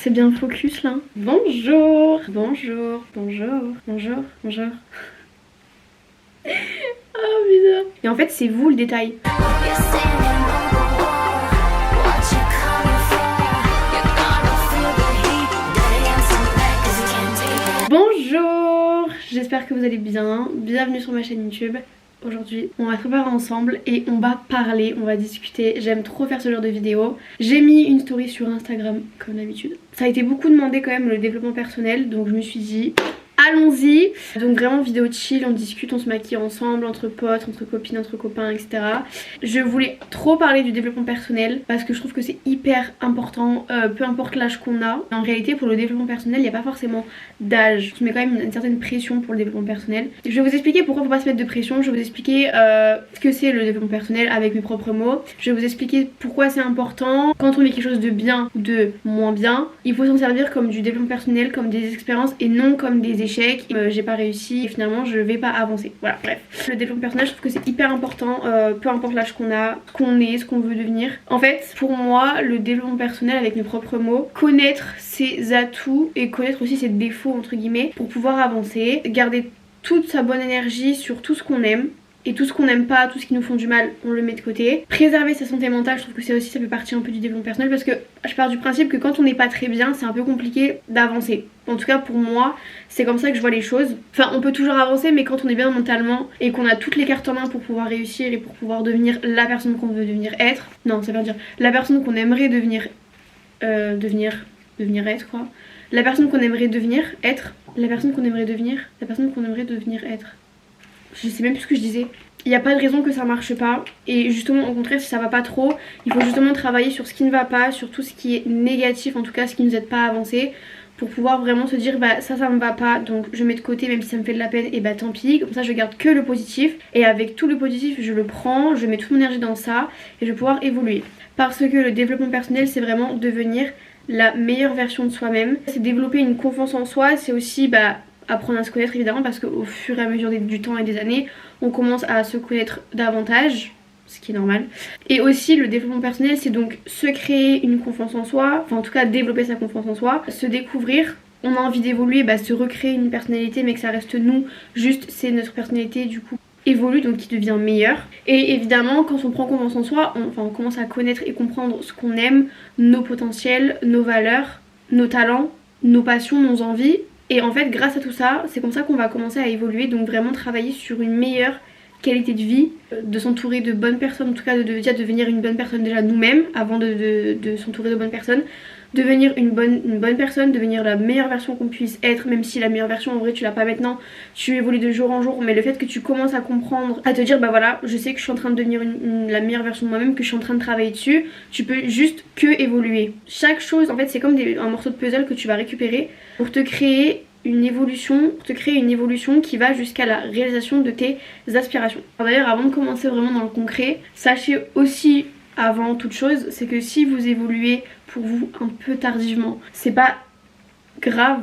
C'est bien focus là. Bonjour. Bonjour. Bonjour. Bonjour. Bonjour. Oh bizarre. Et en fait c'est vous le détail. Bonjour. J'espère que vous allez bien. Bienvenue sur ma chaîne YouTube. Aujourd'hui on va se préparer ensemble et on va parler, on va discuter. J'aime trop faire ce genre de vidéo. J'ai mis une story sur Instagram comme d'habitude. Ça a été beaucoup demandé quand même, le développement personnel, donc je me suis dit allons-y. Donc vraiment vidéo chill, on discute, on se maquille ensemble, entre potes, entre copines, entre copains, etc. Je voulais trop parler du développement personnel parce que je trouve que c'est hyper important, peu importe l'âge qu'on a. En réalité pour le développement personnel il n'y a pas forcément d'âge. Je mets quand même une certaine pression pour le développement personnel. Je vais vous expliquer pourquoi il ne faut pas se mettre de pression. Je vais vous expliquer ce que c'est le développement personnel avec mes propres mots. Je vais vous expliquer pourquoi c'est important. Quand on vit quelque chose de bien ou de moins bien, il faut s'en servir comme du développement personnel, comme des expériences et non comme des échecs. J'ai pas réussi et finalement je vais pas avancer. Voilà, bref. Le développement personnel, je trouve que c'est hyper important, peu importe l'âge qu'on a, ce qu'on est, ce qu'on veut devenir. En fait, pour moi, le développement personnel avec mes propres mots, connaître ses atouts et connaître aussi ses défauts entre guillemets pour pouvoir avancer, garder toute sa bonne énergie sur tout ce qu'on aime. Et tout ce qu'on n'aime pas, tout ce qui nous font du mal, on le met de côté. Préserver sa santé mentale, je trouve que ça aussi, ça fait partie un peu du développement personnel parce que je pars du principe que quand on n'est pas très bien, c'est un peu compliqué d'avancer. En tout cas pour moi, c'est comme ça que je vois les choses. Enfin, on peut toujours avancer, mais quand on est bien mentalement et qu'on a toutes les cartes en main pour pouvoir réussir et pour pouvoir devenir la personne qu'on veut devenir être. Non, ça veut dire la personne qu'on aimerait devenir être quoi. La personne qu'on aimerait devenir être. La personne qu'on aimerait devenir. La personne qu'on aimerait devenir être. Je sais même plus ce que je disais. Il n'y a pas de raison que ça marche pas. Et justement au contraire si ça va pas trop, il faut justement travailler sur ce qui ne va pas, sur tout ce qui est négatif, en tout cas ce qui ne nous aide pas à avancer, pour pouvoir vraiment se dire bah ça me va pas, donc je mets de côté même si ça me fait de la peine, et bah tant pis, comme ça je garde que le positif. Et avec tout le positif je le prends, je mets toute mon énergie dans ça et je vais pouvoir évoluer. Parce que le développement personnel c'est vraiment devenir la meilleure version de soi-même. C'est développer une confiance en soi, c'est aussi apprendre à se connaître évidemment parce qu'au fur et à mesure du temps et des années on commence à se connaître davantage, ce qui est normal. Et aussi le développement personnel c'est donc se créer une confiance en soi, enfin en tout cas développer sa confiance en soi, se découvrir. On a envie d'évoluer, se recréer une personnalité mais que ça reste nous, juste c'est notre personnalité du coup évolue donc qui devient meilleure. Et évidemment quand on prend confiance en soi, on commence à connaître et comprendre ce qu'on aime, nos potentiels, nos valeurs, nos talents, nos passions, nos envies. Et en fait grâce à tout ça, c'est comme ça qu'on va commencer à évoluer, donc vraiment travailler sur une meilleure qualité de vie, de s'entourer de bonnes personnes, en tout cas de déjà devenir une bonne personne déjà nous-mêmes avant de s'entourer de bonnes personnes, devenir une bonne personne, devenir la meilleure version qu'on puisse être, même si la meilleure version en vrai tu l'as pas maintenant, tu évolues de jour en jour, mais le fait que tu commences à comprendre, à te dire bah voilà je sais que je suis en train de devenir la meilleure version de moi-même, que je suis en train de travailler dessus, tu peux juste que évoluer. Chaque chose en fait c'est comme un morceau de puzzle que tu vas récupérer pour te créer une évolution qui va jusqu'à la réalisation de tes aspirations. D'ailleurs avant de commencer vraiment dans le concret, sachez aussi avant toute chose, c'est que si vous évoluez pour vous un peu tardivement, c'est pas grave,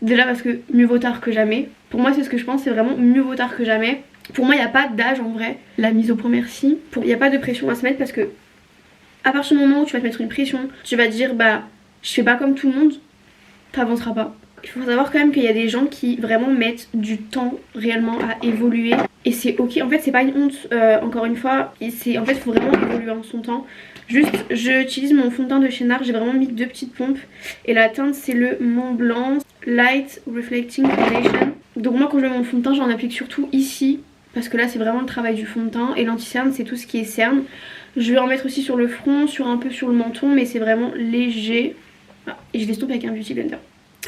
déjà parce que mieux vaut tard que jamais. Pour moi c'est ce que je pense, c'est vraiment mieux vaut tard que jamais. Pour moi il n'y a pas d'âge en vrai, la mise au point merci, il n'y a pas de pression à se mettre parce que à partir du moment où tu vas te mettre une pression, tu vas te dire bah je fais pas comme tout le monde, t'avanceras pas. Il faut savoir quand même qu'il y a des gens qui vraiment mettent du temps réellement à évoluer et c'est ok, en fait c'est pas une honte, encore une fois, en fait il faut vraiment évoluer en son temps. Juste j'utilise mon fond de teint de chez NARS, j'ai vraiment mis 2 petites pompes et la teinte c'est le Mont Blanc Light Reflecting Foundation. Donc moi quand je mets mon fond de teint j'en applique surtout ici parce que là c'est vraiment le travail du fond de teint et l'anti-cerne c'est tout ce qui est cerne. Je vais en mettre aussi sur le front, un peu sur le menton mais c'est vraiment léger. Et je l'estompe avec un beauty blender.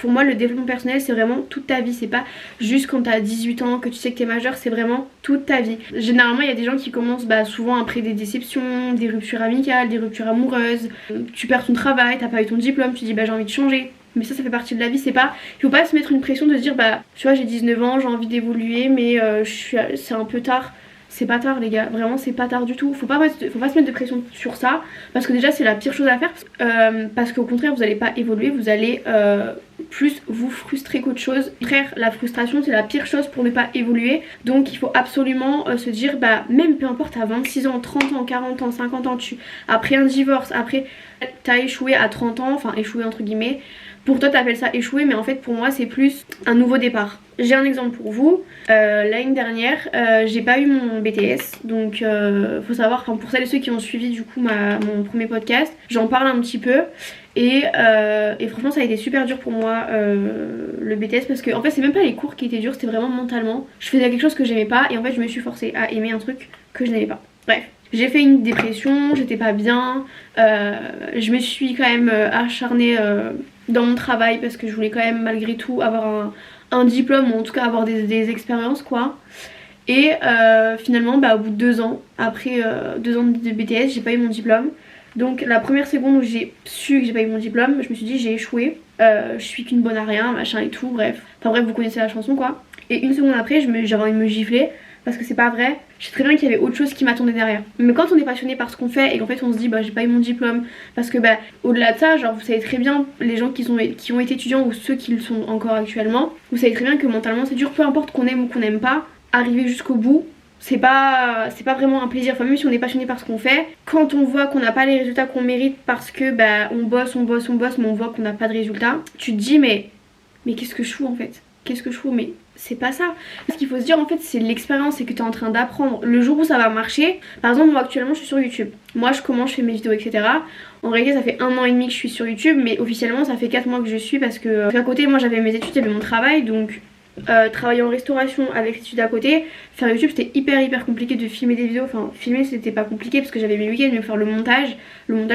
Pour moi le développement personnel c'est vraiment toute ta vie, c'est pas juste quand t'as 18 ans que tu sais que t'es majeur, c'est vraiment toute ta vie. Généralement il y a des gens qui commencent souvent après des déceptions, des ruptures amicales, des ruptures amoureuses, tu perds ton travail, t'as pas eu ton diplôme, tu dis j'ai envie de changer. Mais ça fait partie de la vie, c'est pas, il faut pas se mettre une pression de se dire tu vois j'ai 19 ans, j'ai envie d'évoluer mais c'est un peu tard. C'est pas tard les gars, vraiment c'est pas tard du tout. Faut pas se mettre de pression sur ça parce que déjà c'est la pire chose à faire parce qu'au contraire vous allez pas évoluer, vous allez plus vous frustrer qu'autre chose. Frère, la frustration c'est la pire chose pour ne pas évoluer. Donc il faut absolument se dire bah même peu importe à 26 ans, 30 ans, 40 ans, 50 ans, après un divorce, après t'as échoué à 30 ans, enfin échoué entre guillemets. Pour toi t'appelles ça échouer, mais en fait pour moi c'est plus un nouveau départ. J'ai un exemple pour vous. L'année dernière j'ai pas eu mon BTS, donc faut savoir, enfin pour celles et ceux qui ont suivi du coup mon premier podcast, j'en parle un petit peu. Et franchement ça a été super dur pour moi le BTS, parce que en fait c'est même pas les cours qui étaient durs, c'était vraiment mentalement. Je faisais quelque chose que j'aimais pas et en fait je me suis forcée à aimer un truc que je n'aimais pas. Bref, j'ai fait une dépression, j'étais pas bien, je me suis quand même acharnée dans mon travail parce que je voulais quand même malgré tout avoir un diplôme, ou en tout cas avoir des expériences quoi. Et finalement bah, au bout de 2 ans, après 2 ans de BTS, j'ai pas eu mon diplôme. Donc la première seconde où j'ai su que j'ai pas eu mon diplôme, je me suis dit j'ai échoué, je suis qu'une bonne à rien, machin et tout, bref. Enfin bref, vous connaissez la chanson quoi. Et une seconde après, j'avais envie de me gifler parce que c'est pas vrai. Je sais très bien qu'il y avait autre chose qui m'attendait derrière. Mais quand on est passionné par ce qu'on fait et qu'en fait on se dit bah j'ai pas eu mon diplôme, parce que bah au-delà de ça, genre vous savez très bien, les gens qui ont été étudiants ou ceux qui le sont encore actuellement, vous savez très bien que mentalement c'est dur, peu importe qu'on aime ou qu'on n'aime pas, arriver jusqu'au bout. C'est pas vraiment un plaisir, enfin même si on est passionné par ce qu'on fait, quand on voit qu'on n'a pas les résultats qu'on mérite parce que bah on bosse mais on voit qu'on n'a pas de résultats, tu te dis mais qu'est-ce que je fous en fait? Qu'est-ce que je fous? Mais c'est pas ça. Ce qu'il faut se dire en fait c'est l'expérience, c'est que tu es en train d'apprendre. Le jour où ça va marcher, par exemple moi actuellement je suis sur YouTube, moi je commence, je fais mes vidéos etc. En réalité ça fait 1 an et demi que je suis sur YouTube, mais officiellement ça fait 4 mois que je suis parce que à côté moi j'avais mes études, j'avais mon travail, donc travailler en restauration avec l'étude à côté, faire YouTube c'était hyper compliqué de filmer des vidéos, enfin filmer c'était pas compliqué parce que j'avais mes week-ends, mais faire le montage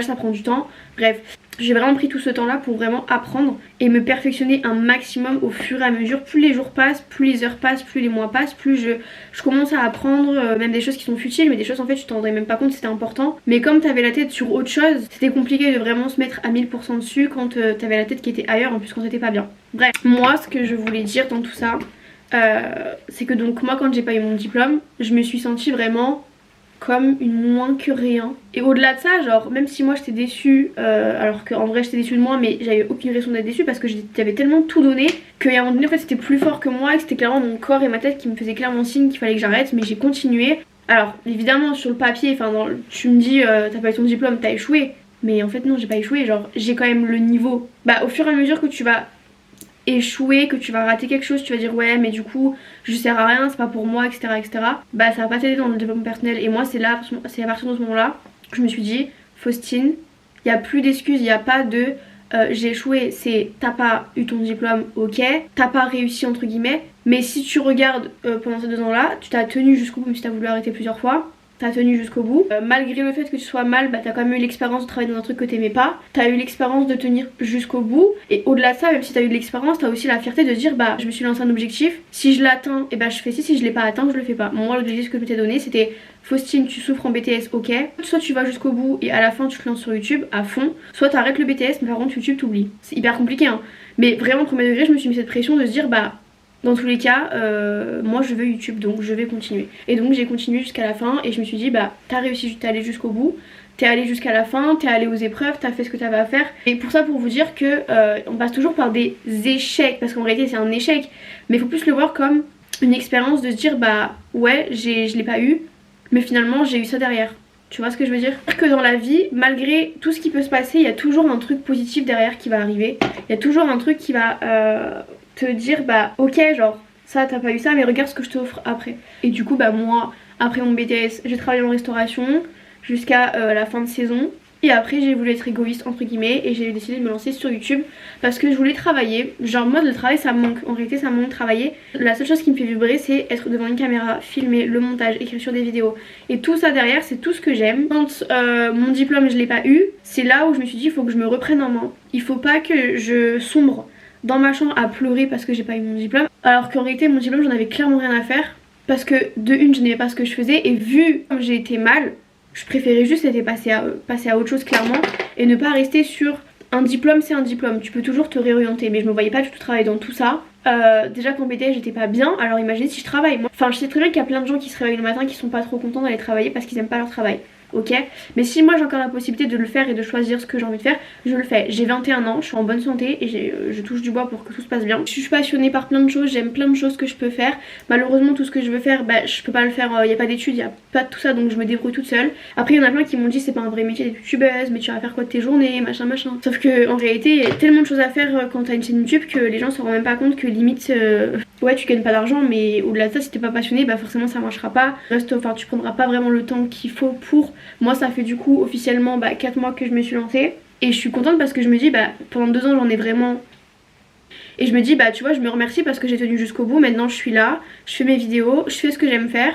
ça prend du temps, bref. J'ai vraiment pris tout ce temps là pour vraiment apprendre et me perfectionner un maximum au fur et à mesure. Plus les jours passent, plus les heures passent, plus les mois passent, plus je commence à apprendre même des choses qui sont futiles, mais des choses en fait tu t'en rendrais même pas compte, c'était important. Mais comme t'avais la tête sur autre chose, c'était compliqué de vraiment se mettre à 1000% dessus quand t'avais la tête qui était ailleurs, en plus quand t'étais pas bien. Bref, moi ce que je voulais dire dans tout ça, c'est que donc moi quand j'ai pas eu mon diplôme, je me suis sentie vraiment comme une moins que rien. Et au-delà de ça, genre même si moi j'étais déçue, alors qu'en vrai j'étais déçue de moi, mais j'avais aucune raison d'être déçue parce que j'avais tellement tout donné qu'à un moment donné en fait c'était plus fort que moi et que c'était clairement mon corps et ma tête qui me faisaient clairement signe qu'il fallait que j'arrête, mais j'ai continué. Alors évidemment sur le papier, enfin tu me dis t'as pas eu ton diplôme, t'as échoué, mais en fait non, j'ai pas échoué, genre j'ai quand même le niveau. Bah au fur et à mesure que tu vas échouer, que tu vas rater quelque chose, tu vas dire ouais mais du coup je sers à rien, c'est pas pour moi etc etc, bah ça va pas t'aider dans le développement personnel. Et moi c'est à partir de ce moment là que je me suis dit Faustine, il y a plus d'excuses, il n'y a pas de j'ai échoué, c'est t'as pas eu ton diplôme, ok, t'as pas réussi entre guillemets, mais si tu regardes pendant ces 2 ans là, tu t'as tenu jusqu'au bout, même si t'as voulu arrêter plusieurs fois, t'as tenu jusqu'au bout. Malgré le fait que tu sois mal, bah t'as quand même eu l'expérience de travailler dans un truc que t'aimais pas. T'as eu l'expérience de tenir jusqu'au bout. Et au-delà de ça, même si t'as eu de l'expérience, t'as aussi la fierté de dire bah je me suis lancé un objectif. Si je l'atteins, et bah je fais ci. Si je l'ai pas atteint, je le fais pas. Moi l'objectif que je m'étais donné c'était Faustine, tu souffres en BTS, ok. Soit tu vas jusqu'au bout et à la fin tu te lances sur YouTube à fond. Soit t'arrêtes le BTS, mais par contre YouTube t'oublies. C'est hyper compliqué hein. Mais vraiment premier degré, je me suis mis cette pression de se dire bah dans tous les cas, moi je veux YouTube donc je vais continuer. Et donc j'ai continué jusqu'à la fin et je me suis dit bah t'as réussi, t'es allé jusqu'au bout, t'es allé jusqu'à la fin, t'es allé aux épreuves, t'as fait ce que t'avais à faire. Et pour ça, pour vous dire que on passe toujours par des échecs, parce qu'en réalité c'est un échec, mais il faut plus le voir comme une expérience de se dire bah ouais je l'ai pas eu, mais finalement j'ai eu ça derrière. Tu vois ce que je veux dire? Que dans la vie, malgré tout ce qui peut se passer, il y a toujours un truc positif derrière qui va arriver. Il y a toujours un truc qui va te dire bah ok genre ça t'as pas eu ça mais regarde ce que je t'offre après. Et du coup bah moi après mon BTS j'ai travaillé en restauration jusqu'à la fin de saison. Et après j'ai voulu être égoïste entre guillemets et j'ai décidé de me lancer sur YouTube parce que je voulais travailler. Genre moi le travail ça me manque, en réalité ça me manque de travailler. La seule chose qui me fait vibrer c'est être devant une caméra, filmer, le montage, écrire sur des vidéos. Et tout ça derrière c'est tout ce que j'aime. Quand mon diplôme je l'ai pas eu, c'est là où je me suis dit il faut que je me reprenne en main. Il faut pas que je sombre dans ma chambre à pleurer parce que j'ai pas eu mon diplôme. Alors qu'en réalité mon diplôme j'en avais clairement rien à faire. Parce que de une je n'aimais pas ce que je faisais et vu comme j'ai été mal, je préférais juste passer à autre chose clairement et ne pas rester sur un diplôme c'est un diplôme, tu peux toujours te réorienter. Mais je me voyais pas du tout travailler dans tout ça. Déjà qu'en BTS j'étais pas bien, alors imaginez si je travaille moi. Enfin je sais très bien qu'il y a plein de gens qui se réveillent le matin qui sont pas trop contents d'aller travailler parce qu'ils aiment pas leur travail. ok. Mais si moi j'ai encore la possibilité de le faire et de choisir ce que j'ai envie de faire, je le fais. J'ai 21 ans, je suis en bonne santé et je touche du bois pour que tout se passe bien. Je suis passionnée par plein de choses, j'aime plein de choses que je peux faire. Malheureusement tout ce que je veux faire, bah je peux pas le faire, il n'y a pas d'études, il n'y a pas de tout ça, donc je me débrouille toute seule. Après il y en a plein qui m'ont dit c'est pas un vrai métier d'être youtubeuse, mais tu vas faire quoi de tes journées, machin machin. Sauf que en réalité il y a tellement de choses à faire quand t'as une chaîne YouTube que les gens se rendent même pas compte que limite ouais tu gagnes pas d'argent, mais au-delà de ça si t'es pas passionné bah forcément ça marchera pas. Enfin tu prendras pas vraiment le temps qu'il faut pour. Moi ça fait du coup officiellement 4 mois que je me suis lancée et je suis contente parce que je me dis bah pendant 2 ans j'en ai vraiment. Et je me dis bah tu vois je me remercie parce que j'ai tenu jusqu'au bout. Maintenant je suis là, je fais mes vidéos, je fais ce que j'aime faire.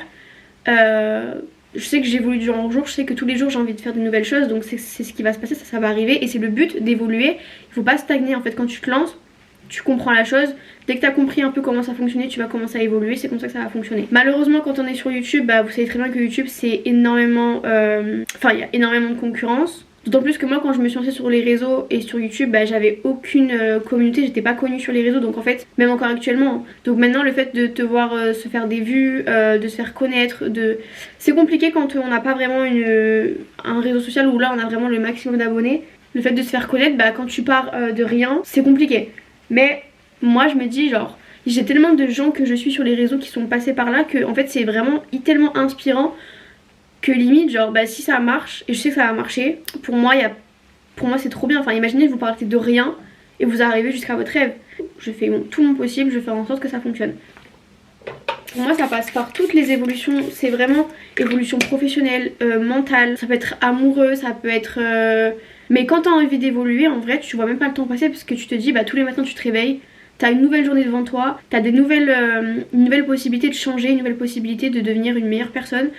Je sais que j'évolue du jour en jour, je sais que tous les jours j'ai envie de faire de nouvelles choses, donc c'est ce qui va se passer, ça va arriver et c'est le but d'évoluer. Il faut pas stagner en fait, quand tu te lances, tu comprends la chose, dès que tu as compris un peu comment ça fonctionnait, tu vas commencer à évoluer, c'est comme ça que ça va fonctionner. Malheureusement quand on est sur YouTube, bah vous savez très bien que YouTube c'est énormément, enfin il y a énormément de concurrence. D'autant plus que moi quand je me suis lancée sur les réseaux et sur YouTube bah j'avais aucune communauté, j'étais pas connue sur les réseaux, donc en fait même encore actuellement. Donc maintenant le fait de te voir se faire des vues, de se faire connaître, c'est compliqué quand on n'a pas vraiment un réseau social où là on a vraiment le maximum d'abonnés. Le fait de se faire connaître, bah quand tu pars de rien c'est compliqué. Mais moi je me dis genre j'ai tellement de gens que je suis sur les réseaux qui sont passés par là que en fait c'est vraiment tellement inspirant que limite genre bah si ça marche et je sais que ça va marcher, pour moi c'est trop bien. Enfin imaginez vous partez de rien et vous arrivez jusqu'à votre rêve. Je fais tout mon possible, je fais en sorte que ça fonctionne. Pour moi ça passe par toutes les évolutions, c'est vraiment évolution professionnelle, mentale, ça peut être amoureux, ça peut être... Mais quand t'as envie d'évoluer en vrai tu vois même pas le temps passer parce que tu te dis bah tous les matins tu te réveilles, t'as une nouvelle journée devant toi, t'as une nouvelle possibilité de changer, une nouvelle possibilité de devenir une meilleure personne.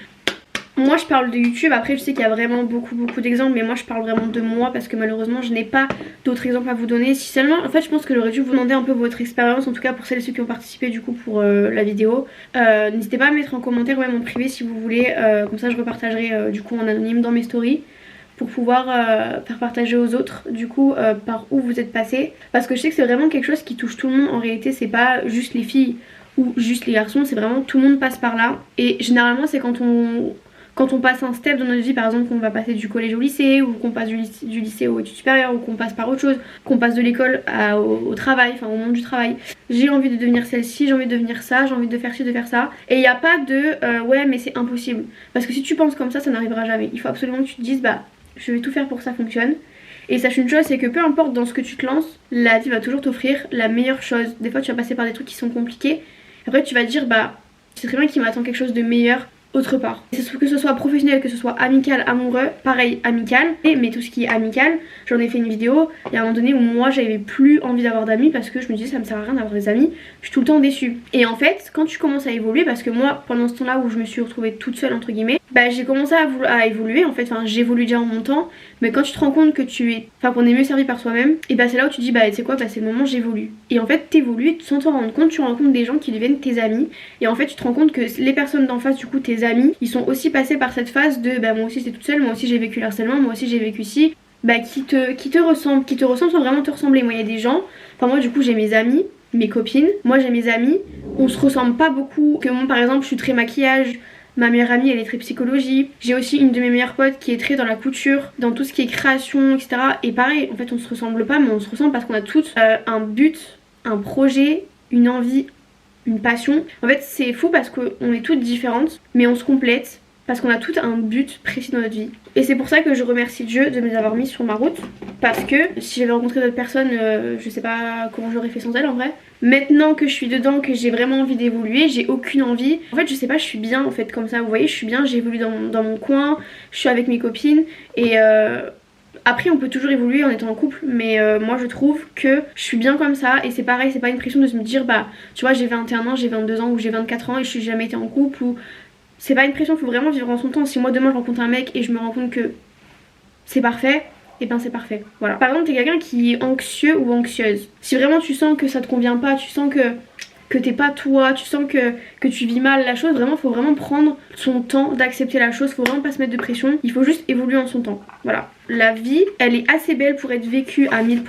Moi je parle de YouTube, après je sais qu'il y a vraiment beaucoup d'exemples, mais moi je parle vraiment de moi parce que malheureusement je n'ai pas d'autres exemples à vous donner. Si seulement, en fait je pense que j'aurais dû vous demander un peu votre expérience, en tout cas pour celles et ceux qui ont participé du coup pour la vidéo. N'hésitez pas à mettre en commentaire ou même en privé si vous voulez, comme ça je repartagerai du coup en anonyme dans mes stories pour pouvoir faire partager aux autres du coup par où vous êtes passé. Parce que je sais que c'est vraiment quelque chose qui touche tout le monde en réalité, c'est pas juste les filles ou juste les garçons, c'est vraiment tout le monde passe par là. Et généralement c'est quand on passe un step dans notre vie, par exemple qu'on va passer du collège au lycée, ou qu'on passe du lycée aux études supérieures, ou qu'on passe par autre chose, qu'on passe de l'école au travail, enfin au monde du travail. J'ai envie de devenir celle-ci, j'ai envie de devenir ça, j'ai envie de faire ci, de faire ça. Et il n'y a pas de ouais mais c'est impossible. Parce que si tu penses comme ça n'arrivera jamais. Il faut absolument que tu te dises bah je vais tout faire pour que ça fonctionne. Et sache une chose, c'est que peu importe dans ce que tu te lances, la vie va toujours t'offrir la meilleure chose. Des fois tu vas passer par des trucs qui sont compliqués. Après tu vas te dire bah c'est très bien qu'il m'attend quelque chose de meilleur autre part. Que ce soit professionnel, que ce soit amical, amoureux, pareil amical, mais tout ce qui est amical, j'en ai fait une vidéo, il y a un moment donné où moi j'avais plus envie d'avoir d'amis parce que je me disais ça me sert à rien d'avoir des amis, je suis tout le temps déçue. Et en fait quand tu commences à évoluer, parce que moi pendant ce temps là où je me suis retrouvée toute seule entre guillemets, bah j'ai commencé à évoluer en fait, enfin j'évolue déjà en mon temps, mais quand tu te rends compte que qu'on est mieux servi par soi-même, et bah c'est là où tu dis bah tu sais quoi, bah c'est le moment j'évolue. Et en fait t'évolues sans t'en rendre compte, tu rencontres des gens qui deviennent tes amis, et en fait tu te rends compte que les personnes d'en face du coup tes amis, ils sont aussi passés par cette phase de bah moi aussi j'étais toute seule, moi aussi j'ai vécu le harcèlement, moi aussi j'ai vécu ci, bah qui te ressemblent sans vraiment te ressembler. Moi il y a des gens, enfin moi du coup j'ai mes amis, mes copines, moi j'ai mes amis, on se ressemble pas beaucoup, que moi par exemple je suis très maquillage, ma meilleure amie elle est très psychologie, j'ai aussi une de mes meilleures potes qui est très dans la couture, dans tout ce qui est création etc. Et pareil en fait on se ressemble pas mais on se ressemble parce qu'on a toutes un but, un projet, une envie, une passion. En fait c'est fou parce qu'on est toutes différentes mais on se complète parce qu'on a toutes un but précis dans notre vie. Et c'est pour ça que je remercie Dieu de me avoir mis sur ma route, parce que si j'avais rencontré d'autres personnes, je sais pas comment j'aurais fait sans elles en vrai. Maintenant que je suis dedans, que j'ai vraiment envie d'évoluer, j'ai aucune envie. En fait je sais pas, je suis bien en fait comme ça, vous voyez, je suis bien, j'évolue dans mon coin, je suis avec mes copines et après on peut toujours évoluer en étant en couple, mais moi je trouve que je suis bien comme ça. Et c'est pareil, c'est pas une pression de se me dire bah tu vois j'ai 21 ans, j'ai 22 ans ou j'ai 24 ans et je suis jamais été en couple, ou c'est pas une pression, faut vraiment vivre en son temps. Si moi demain je rencontre un mec et je me rends compte que c'est parfait, et ben c'est parfait, voilà. Par exemple t'es quelqu'un qui est anxieux ou anxieuse, si vraiment tu sens que ça te convient pas, tu sens que t'es pas toi, tu sens que tu vis mal la chose, vraiment faut vraiment prendre son temps d'accepter la chose, faut vraiment pas se mettre de pression, il faut juste évoluer en son temps, voilà. La vie, elle est assez belle pour être vécue à 1000%.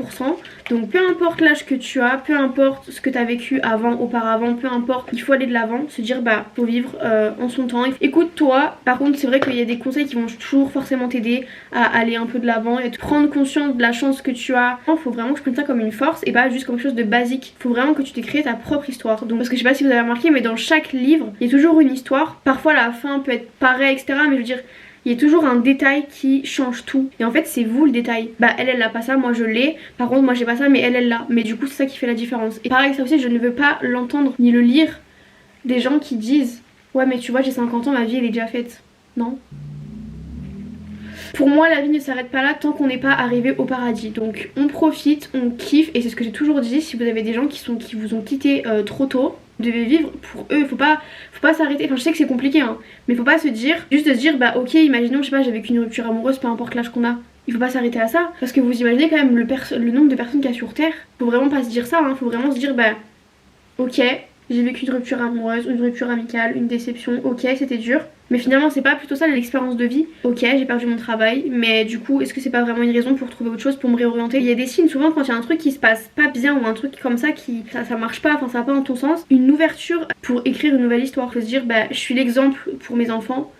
Donc peu importe l'âge que tu as, peu importe ce que tu as vécu avant, auparavant, peu importe, il faut aller de l'avant, se dire bah faut vivre en son temps. Écoute-toi, par contre c'est vrai qu'il y a des conseils qui vont toujours forcément t'aider à aller un peu de l'avant et te prendre conscience de la chance que tu as. Il faut vraiment que je prenne ça comme une force et pas juste comme quelque chose de basique. Il faut vraiment que tu t'aies créé ta propre histoire. Donc parce que je sais pas si vous avez remarqué, mais dans chaque livre, il y a toujours une histoire. Parfois la fin peut être pareille, etc. Mais je veux dire, il y a toujours un détail qui change tout. Et en fait c'est vous le détail. Bah elle a pas ça, moi je l'ai. Par contre moi j'ai pas ça mais elle l'a. Mais du coup c'est ça qui fait la différence. Et pareil ça aussi je ne veux pas l'entendre ni le lire des gens qui disent ouais mais tu vois j'ai 50 ans, ma vie elle est déjà faite. Non. Pour moi la vie ne s'arrête pas là tant qu'on n'est pas arrivé au paradis. Donc on profite, on kiffe. Et c'est ce que j'ai toujours dit, si vous avez des gens qui vous ont quitté trop tôt, vous devez vivre pour eux, faut pas s'arrêter, enfin je sais que c'est compliqué hein, mais faut pas se dire, juste de se dire bah ok imaginons je sais pas j'ai vécu une rupture amoureuse, peu importe l'âge qu'on a, il faut pas s'arrêter à ça, parce que vous imaginez quand même le nombre de personnes qu'il y a sur terre, faut vraiment pas se dire ça hein, faut vraiment se dire bah ok j'ai vécu une rupture amoureuse, une rupture amicale, une déception, ok c'était dur. Mais finalement c'est pas plutôt ça l'expérience de vie. Ok j'ai perdu mon travail, mais du coup est-ce que c'est pas vraiment une raison pour trouver autre chose, pour me réorienter? Il y a des signes souvent quand il y a un truc qui se passe pas bien ou un truc comme ça qui ça marche pas, enfin ça va pas dans ton sens. Une ouverture pour écrire une nouvelle histoire. Faut se dire bah je suis l'exemple pour mes enfants.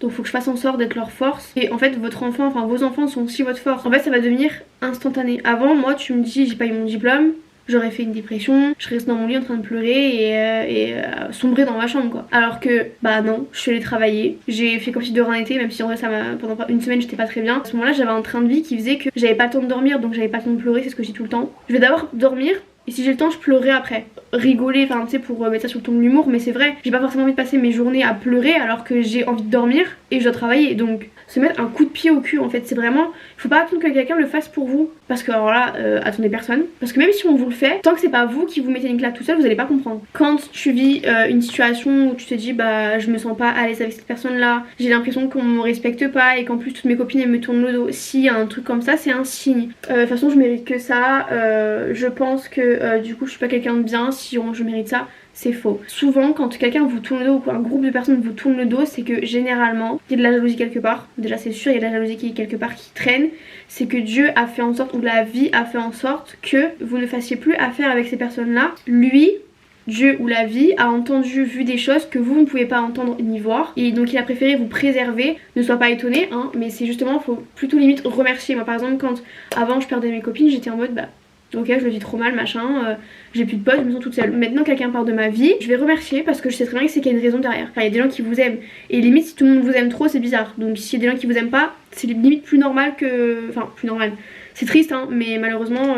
Donc faut que je fasse en sorte d'être leur force. Et en fait votre enfant, enfin vos enfants sont aussi votre force. En fait ça va devenir instantané. Avant moi tu me dis j'ai pas eu mon diplôme, j'aurais fait une dépression, je reste dans mon lit en train de pleurer et sombrer dans ma chambre quoi. Alors que bah non, je suis allée travailler, j'ai fait comme si de rien n'était, même si en vrai ça m'a pendant une semaine j'étais pas très bien. À ce moment là j'avais un train de vie qui faisait que j'avais pas le temps de dormir, donc j'avais pas le temps de pleurer, c'est ce que je dis tout le temps. Je vais d'abord dormir et si j'ai le temps je pleurerai après. Rigoler, enfin tu sais pour mettre ça sur le ton de l'humour, mais c'est vrai, j'ai pas forcément envie de passer mes journées à pleurer alors que j'ai envie de dormir et je dois travailler. Donc se mettre un coup de pied au cul en fait, c'est vraiment, il faut pas attendre que quelqu'un le fasse pour vous, parce que alors là attendez personne, parce que même si on vous le fait, tant que c'est pas vous qui vous mettez une claque tout seul, vous allez pas comprendre. Quand tu vis une situation où tu te dis bah je me sens pas à l'aise avec cette personne là, j'ai l'impression qu'on me respecte pas et qu'en plus toutes mes copines elles me tournent le dos, s'il y a un truc comme ça c'est un signe. De toute façon je mérite que ça, je pense que du coup je suis pas quelqu'un de bien si je mérite ça. C'est faux. Souvent quand quelqu'un vous tourne le dos ou qu'un groupe de personnes vous tourne le dos, c'est que généralement il y a de la jalousie quelque part. Déjà c'est sûr il y a de la jalousie qui est quelque part qui traîne. C'est que Dieu a fait en sorte, ou la vie a fait en sorte que vous ne fassiez plus affaire avec ces personnes là. Lui, Dieu ou la vie a entendu, vu des choses que vous ne pouvez pas entendre ni voir, et donc il a préféré vous préserver. Ne sois pas étonné hein, mais c'est justement, faut plutôt limite remercier. Moi par exemple quand avant je perdais mes copines, j'étais en mode bah ok je le vis trop mal machin, j'ai plus de potes, je me sens toute seule. Maintenant quelqu'un part de ma vie, je vais remercier parce que je sais très bien que c'est qu'il y a une raison derrière. Enfin il y a des gens qui vous aiment et limite si tout le monde vous aime trop c'est bizarre. Donc s'il y a des gens qui vous aiment pas, c'est limite plus normal que... Enfin plus normal. C'est triste hein mais malheureusement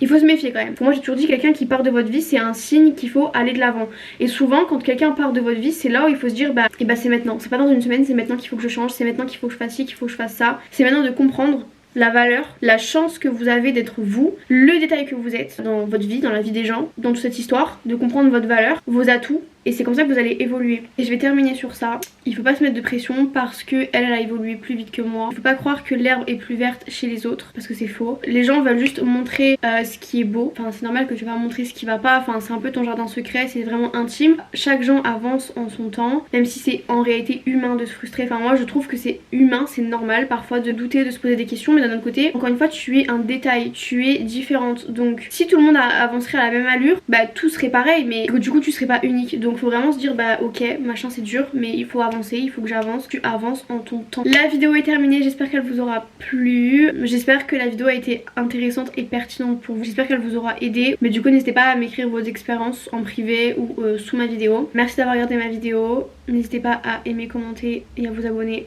il faut se méfier quand même. Pour moi j'ai toujours dit quelqu'un qui part de votre vie c'est un signe qu'il faut aller de l'avant. Et souvent quand quelqu'un part de votre vie c'est là où il faut se dire bah, et bah c'est maintenant. C'est pas dans une semaine, c'est maintenant qu'il faut que je change, c'est maintenant qu'il faut que je fasse ci, qu'il faut que je fasse ça. C'est maintenant de comprendre la valeur, la chance que vous avez d'être vous, le détail que vous êtes dans votre vie, dans la vie des gens, dans toute cette histoire, de comprendre votre valeur, vos atouts. Et c'est comme ça que vous allez évoluer. Et je vais terminer sur ça. Il faut pas se mettre de pression parce que elle a évolué plus vite que moi. Il faut pas croire que l'herbe est plus verte chez les autres parce que c'est faux. Les gens veulent juste montrer ce qui est beau. Enfin c'est normal que tu vas montrer ce qui va pas. Enfin c'est un peu ton jardin secret, c'est vraiment intime. Chaque gens avance en son temps, même si c'est en réalité humain de se frustrer. Enfin moi je trouve que c'est humain, c'est normal parfois de douter, de se poser des questions. Mais d'un autre côté, encore une fois tu es un détail, tu es différente. Donc si tout le monde avancerait à la même allure, bah tout serait pareil. Mais du coup tu serais pas unique. Donc faut vraiment se dire bah ok machin c'est dur mais il faut avancer, il faut que j'avance, tu avances en ton temps. La vidéo est terminée, j'espère qu'elle vous aura plu, j'espère que la vidéo a été intéressante et pertinente pour vous, j'espère qu'elle vous aura aidé. Mais du coup n'hésitez pas à m'écrire vos expériences en privé ou sous ma vidéo. Merci d'avoir regardé ma vidéo, n'hésitez pas à aimer, commenter et à vous abonner.